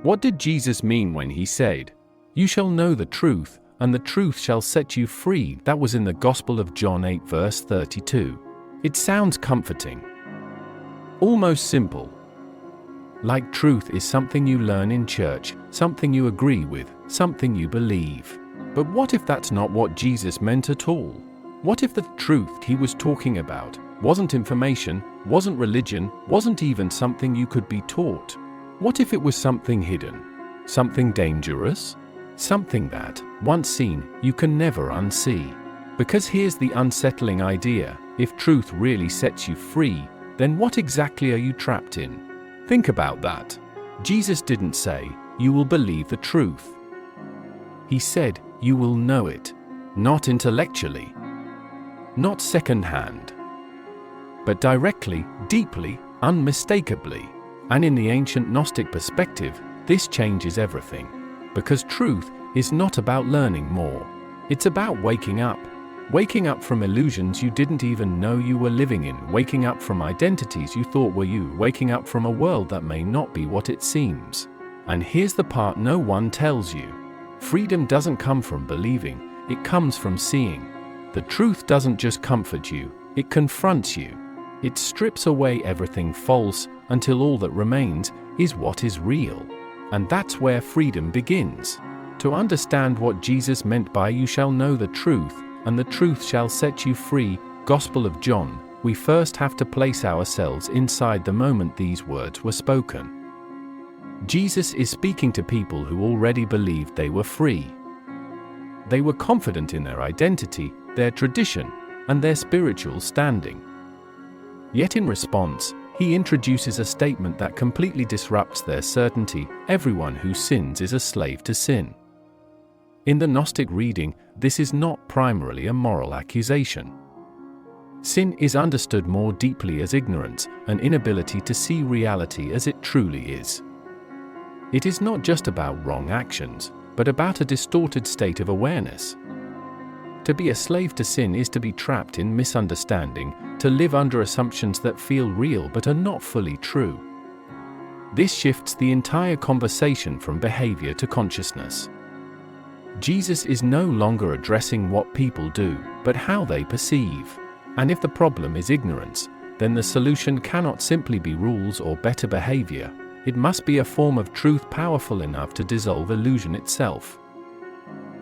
What did Jesus mean when he said, "You shall know the truth, and the truth shall set you free"? That was in the Gospel of John 8 verse 32. It sounds comforting. Almost simple. Like truth is something you learn in church, something you agree with, something you believe. But what if that's not what Jesus meant at all? What if the truth he was talking about wasn't information, wasn't religion, wasn't even something you could be taught? What if it was something hidden? Something dangerous? Something that, once seen, you can never unsee? Because here's the unsettling idea: if truth really sets you free, then what exactly are you trapped in? Think about that. Jesus didn't say, "You will believe the truth." He said, "You will know it." Not intellectually, not second-hand, but directly, deeply, unmistakably. And in the ancient Gnostic perspective, this changes everything. Because truth is not about learning more. It's about waking up. Waking up from illusions you didn't even know you were living in. Waking up from identities you thought were you. Waking up from a world that may not be what it seems. And here's the part no one tells you. Freedom doesn't come from believing, it comes from seeing. The truth doesn't just comfort you, it confronts you. It strips away everything false until all that remains is what is real. And that's where freedom begins. To understand what Jesus meant by "you shall know the truth, and the truth shall set you free," Gospel of John, we first have to place ourselves inside the moment these words were spoken. Jesus is speaking to people who already believed they were free. They were confident in their identity, their tradition, and their spiritual standing. Yet in response, he introduces a statement that completely disrupts their certainty: everyone who sins is a slave to sin. In the Gnostic reading, this is not primarily a moral accusation. Sin is understood more deeply as ignorance, an inability to see reality as it truly is. It is not just about wrong actions, but about a distorted state of awareness. To be a slave to sin is to be trapped in misunderstanding, to live under assumptions that feel real but are not fully true. This shifts the entire conversation from behavior to consciousness. Jesus is no longer addressing what people do, but how they perceive. And if the problem is ignorance, then the solution cannot simply be rules or better behavior. It must be a form of truth powerful enough to dissolve illusion itself.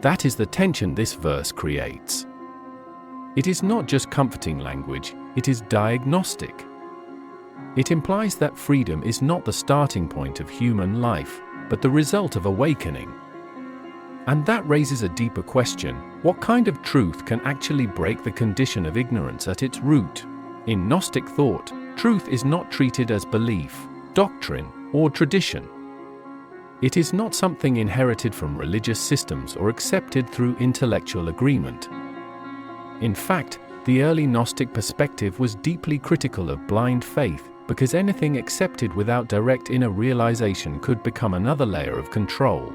That is the tension this verse creates. It is not just comforting language, it is diagnostic. It implies that freedom is not the starting point of human life, but the result of awakening. And that raises a deeper question: what kind of truth can actually break the condition of ignorance at its root? In Gnostic thought, truth is not treated as belief, doctrine, or tradition. It is not something inherited from religious systems or accepted through intellectual agreement. In fact, the early Gnostic perspective was deeply critical of blind faith, because anything accepted without direct inner realization could become another layer of control.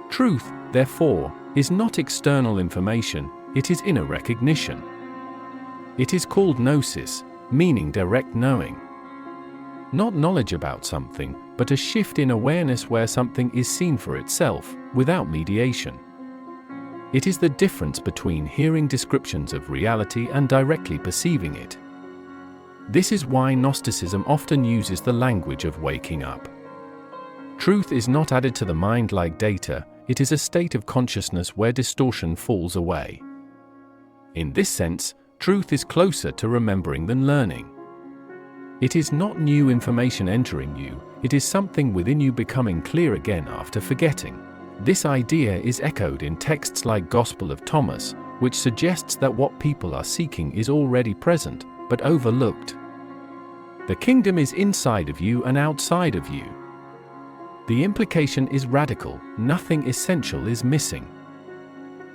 Truth, therefore, is not external information, it is inner recognition. It is called gnosis, meaning direct knowing. Not knowledge about something, but a shift in awareness where something is seen for itself, without mediation. It is the difference between hearing descriptions of reality and directly perceiving it. This is why Gnosticism often uses the language of waking up. Truth is not added to the mind like data, it is a state of consciousness where distortion falls away. In this sense, truth is closer to remembering than learning. It is not new information entering you, it is something within you becoming clear again after forgetting. This idea is echoed in texts like Gospel of Thomas, which suggests that what people are seeking is already present, but overlooked. The kingdom is inside of you and outside of you. The implication is radical: nothing essential is missing.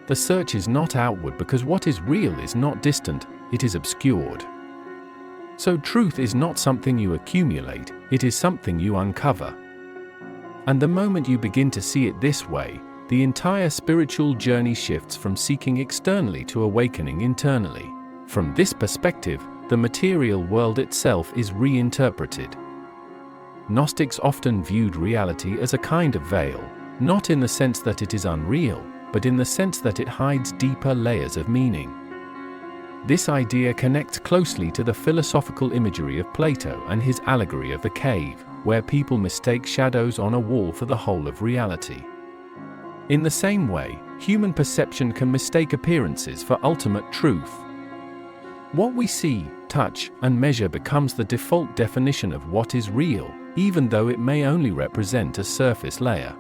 The search is not outward because what is real is not distant, it is obscured. So truth is not something you accumulate, it is something you uncover. And the moment you begin to see it this way, the entire spiritual journey shifts from seeking externally to awakening internally. From this perspective, the material world itself is reinterpreted. Gnostics often viewed reality as a kind of veil, not in the sense that it is unreal, but in the sense that it hides deeper layers of meaning. This idea connects closely to the philosophical imagery of Plato and his allegory of the cave, where people mistake shadows on a wall for the whole of reality. In the same way, human perception can mistake appearances for ultimate truth. What we see, touch, and measure becomes the default definition of what is real, even though it may only represent a surface layer.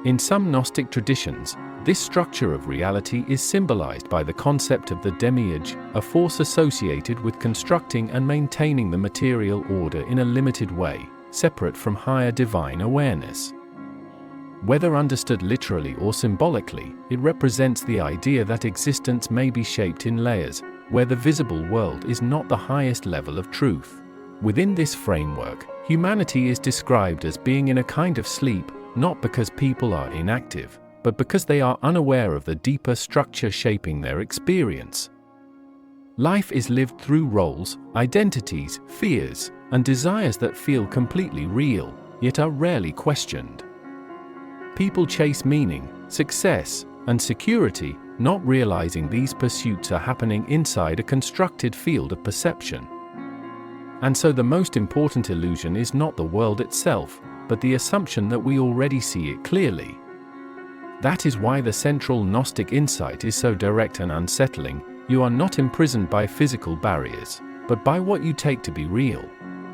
In some Gnostic traditions, this structure of reality is symbolized by the concept of the demiurge, a force associated with constructing and maintaining the material order in a limited way, separate from higher divine awareness. Whether understood literally or symbolically, it represents the idea that existence may be shaped in layers, where the visible world is not the highest level of truth. Within this framework, humanity is described as being in a kind of sleep, not because people are inactive, but because they are unaware of the deeper structure shaping their experience. Life is lived through roles, identities, fears, and desires that feel completely real, yet are rarely questioned. People chase meaning, success, and security, not realizing these pursuits are happening inside a constructed field of perception. And so the most important illusion is not the world itself, but the assumption that we already see it clearly. That is why the central Gnostic insight is so direct and unsettling. You are not imprisoned by physical barriers, but by what you take to be real.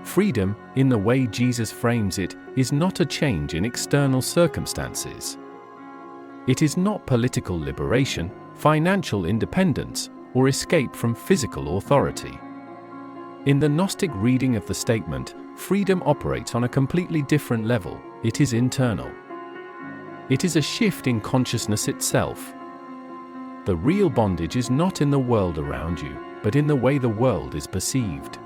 Freedom, in the way Jesus frames it, is not a change in external circumstances. It is not political liberation, financial independence, or escape from physical authority. In the Gnostic reading of the statement, freedom operates on a completely different level. It is internal. It is a shift in consciousness itself. The real bondage is not in the world around you, but in the way the world is perceived.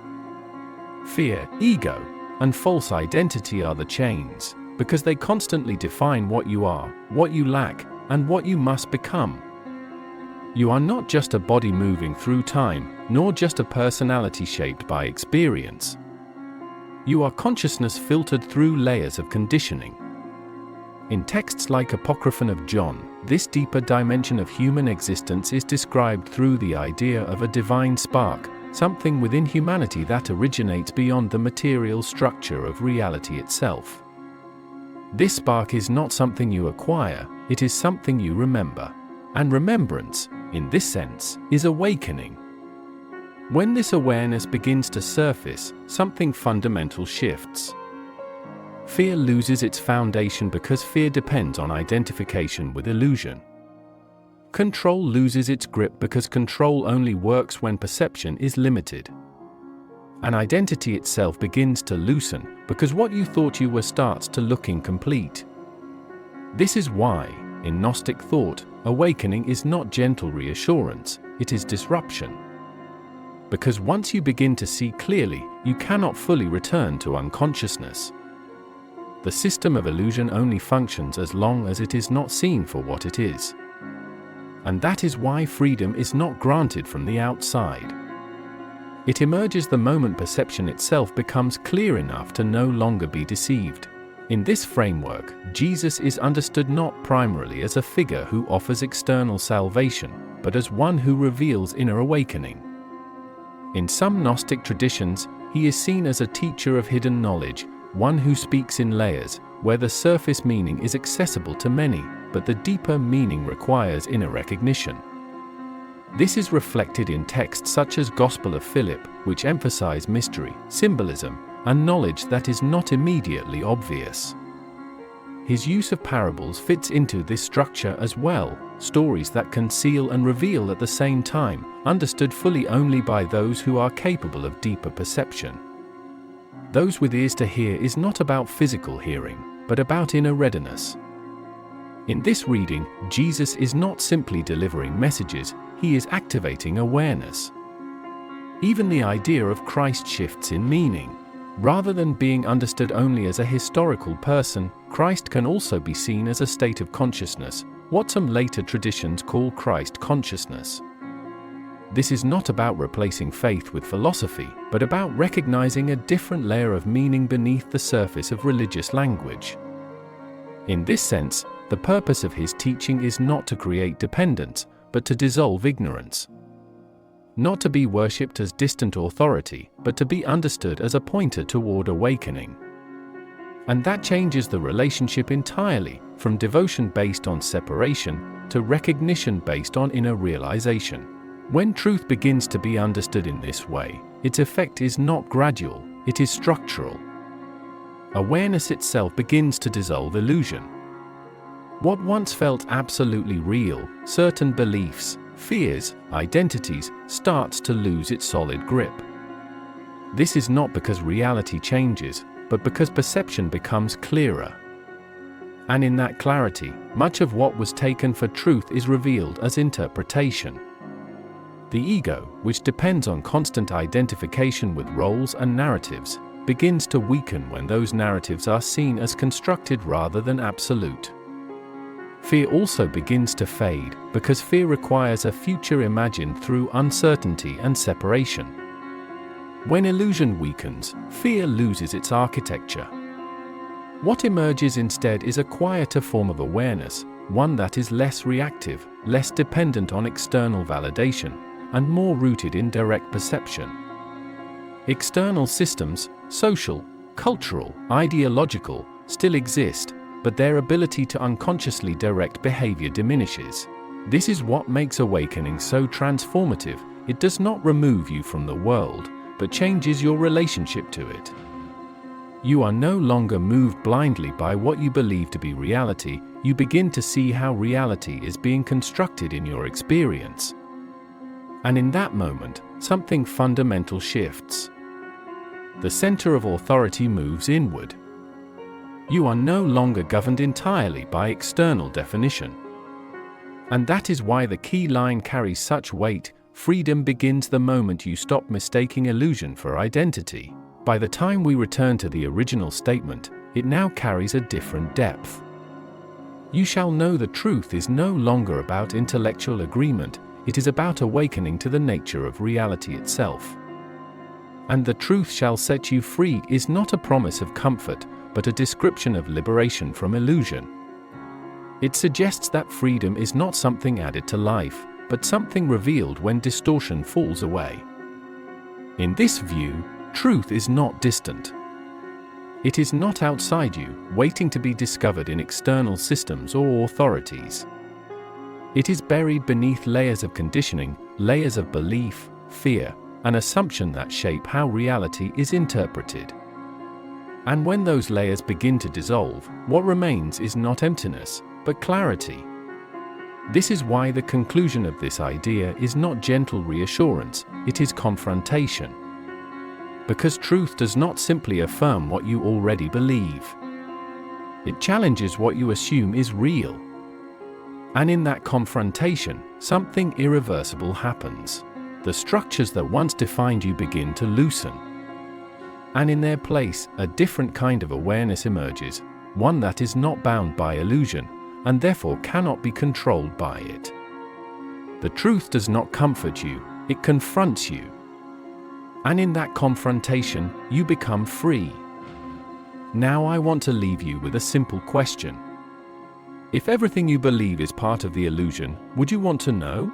Fear, ego, and false identity are the chains, because they constantly define what you are, what you lack, and what you must become. You are not just a body moving through time, nor just a personality shaped by experience. You are consciousness filtered through layers of conditioning. In texts like Apocryphon of John, this deeper dimension of human existence is described through the idea of a divine spark, something within humanity that originates beyond the material structure of reality itself. This spark is not something you acquire, it is something you remember. And remembrance, in this sense, is awakening. When this awareness begins to surface, something fundamental shifts. Fear loses its foundation because fear depends on identification with illusion. Control loses its grip because control only works when perception is limited. And identity itself begins to loosen because what you thought you were starts to look incomplete. This is why, in Gnostic thought, awakening is not gentle reassurance, it is disruption. Because once you begin to see clearly, you cannot fully return to unconsciousness. The system of illusion only functions as long as it is not seen for what it is. And that is why freedom is not granted from the outside. It emerges the moment perception itself becomes clear enough to no longer be deceived. In this framework, Jesus is understood not primarily as a figure who offers external salvation, but as one who reveals inner awakening. In some Gnostic traditions, he is seen as a teacher of hidden knowledge, one who speaks in layers, where the surface meaning is accessible to many, but the deeper meaning requires inner recognition. This is reflected in texts such as Gospel of Philip, which emphasize mystery, symbolism, and knowledge that is not immediately obvious. His use of parables fits into this structure as well, stories that conceal and reveal at the same time, understood fully only by those who are capable of deeper perception. Those with ears to hear is not about physical hearing, but about inner readiness. In this reading, Jesus is not simply delivering messages, he is activating awareness. Even the idea of Christ shifts in meaning. Rather than being understood only as a historical person, Christ can also be seen as a state of consciousness, what some later traditions call Christ consciousness. This is not about replacing faith with philosophy, but about recognizing a different layer of meaning beneath the surface of religious language. In this sense, the purpose of his teaching is not to create dependence, but to dissolve ignorance. Not to be worshipped as distant authority, but to be understood as a pointer toward awakening. And that changes the relationship entirely, from devotion based on separation to recognition based on inner realization. When truth begins to be understood in this way, its effect is not gradual, it is structural. Awareness itself begins to dissolve illusion. What once felt absolutely real, certain beliefs, fears, identities, starts to lose its solid grip. This is not because reality changes, but because perception becomes clearer. And in that clarity, much of what was taken for truth is revealed as interpretation. The ego, which depends on constant identification with roles and narratives, begins to weaken when those narratives are seen as constructed rather than absolute. Fear also begins to fade, because fear requires a future imagined through uncertainty and separation. When illusion weakens, fear loses its architecture. What emerges instead is a quieter form of awareness, one that is less reactive, less dependent on external validation, and more rooted in direct perception. External systems, social, cultural, ideological, still exist, but their ability to unconsciously direct behavior diminishes. This is what makes awakening so transformative. It does not remove you from the world, but changes your relationship to it. You are no longer moved blindly by what you believe to be reality, you begin to see how reality is being constructed in your experience. And in that moment, something fundamental shifts. The center of authority moves inward. You are no longer governed entirely by external definition. And that is why the key line carries such weight: freedom begins the moment you stop mistaking illusion for identity. By the time we return to the original statement, it now carries a different depth. You shall know the truth is no longer about intellectual agreement, it is about awakening to the nature of reality itself. And the truth shall set you free is not a promise of comfort, but a description of liberation from illusion. It suggests that freedom is not something added to life, but something revealed when distortion falls away. In this view, truth is not distant. It is not outside you, waiting to be discovered in external systems or authorities. It is buried beneath layers of conditioning, layers of belief, fear, and assumption that shape how reality is interpreted. And when those layers begin to dissolve, what remains is not emptiness, but clarity. This is why the conclusion of this idea is not gentle reassurance, it is confrontation. Because truth does not simply affirm what you already believe. It challenges what you assume is real. And in that confrontation, something irreversible happens. The structures that once defined you begin to loosen. And in their place, a different kind of awareness emerges, one that is not bound by illusion, and therefore cannot be controlled by it. The truth does not comfort you, it confronts you. And in that confrontation, you become free. Now I want to leave you with a simple question. If everything you believe is part of the illusion, would you want to know?